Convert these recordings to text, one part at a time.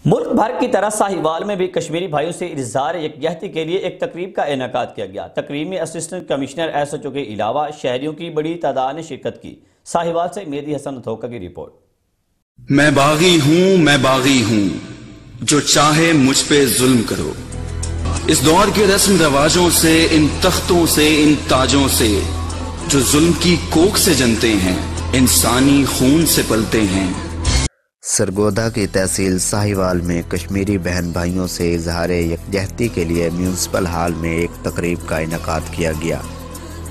ملک بھر کی طرح ساہیوال میں بھی کشمیری بھائیوں سے اظہار یکجہتی کے لیے ایک تقریب کا انعقاد کیا گیا۔ تقریب میں assistant commissioner S H O کے علاوہ شہریوں کی بڑی تعداد نے شرکت کی۔ ساہیوال سے مہدی حسن اتھوکا کی رپورٹ۔ میں باغی ہوں جو چاہے مجھ پہ ظلم کرو، اس دور کے رسم رواجوں سے، ان تختوں سے، ان تاجوں سے جو ظلم کی کوکھ سے جنتے ہیں، انسانی خون سے پلتے ہیں۔ سرگودا کی تحصیل ساہیوال میں کشمیری بہن بھائیوں سے اظہار یکجہتی کے لیے میونسپل ہال میں ایک تقریب کا انعقاد کیا گیا،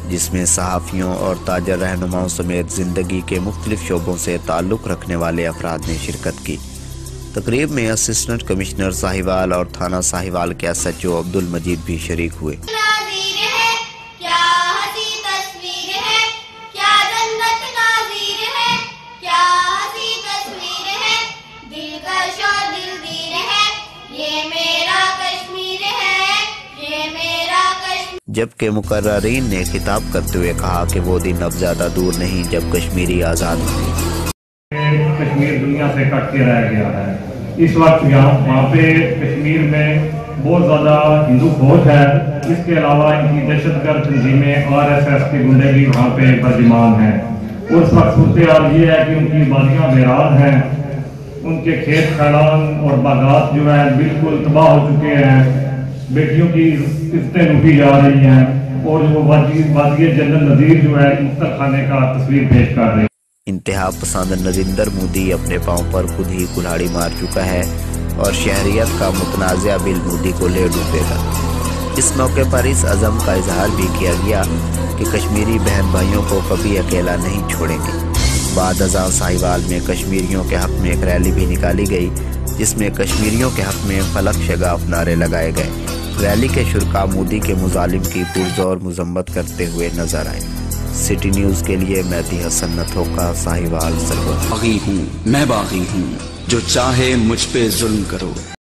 جس میں صحافیوں اور تاجر رہنماؤں سمیت زندگی کے مختلف شعبوں سے تعلق رکھنے والے افراد نے شرکت کی۔ تقریب میں اسسٹنٹ کمشنر ساہیوال اور تھانہ ساہیوال کے ایس ایچ او عبد المجید بھی شریک ہوئے۔ جبکہ مقررین نے خطاب کرتے ہوئے کہا کہ وہ دن اب زیادہ دور نہیں جب کشمیری آزاد ہوں گے۔ کشمیر دنیا سے کٹ کے رہ گیا ہے۔ اس وقت وہاں پہ کشمیر میں بہت زیادہ ہندو فوج ہے، اس کے علاوہ ان کی دہشت گرد تنظیمیں RSS کے گنڈے بھی وہاں پہ برجمان ہیں، اور اس وقت صورتحال یہ ہے کہ ان کی وادیاں ویران ہیں، ان کے کھیت کھڑان اور باغات جو ہیں بالکل تباہ ہو چکے ہیں، بیٹیوں کی عزتیں لوٹی جا رہی ہیں، اور جو وادی جنرل نذیر جو ہے مختل خانے کا تصویر پیش کر رہے ہیں۔ انتہا پسند نریندر مودی اپنے پاؤں پر خود ہی کلہاڑی مار چکا ہے اور شہریت کا متنازع بل مودی کو لے ڈوبے گا۔ اس موقع پر اس عزم کا اظہار بھی کیا گیا کہ کشمیری بہن بھائیوں کو کبھی اکیلا نہیں چھوڑیں گے۔ بعد ازاں ساہیوال میں کشمیریوں کے حق میں ایک ریلی بھی نکالی گئی، جس میں کشمیریوں کے حق میں فلک شگاف نعرے لگائے گئے۔ ریلی کے شرکاء مودی کے مظالم کی پرزور مذمت کرتے ہوئے نظر آئے۔ سٹی نیوز کے لیے مہدی حسن اتھوکا، ساہیوال، سرگودا۔ میں باغی ہوں جو چاہے مجھ پہ ظلم کرو۔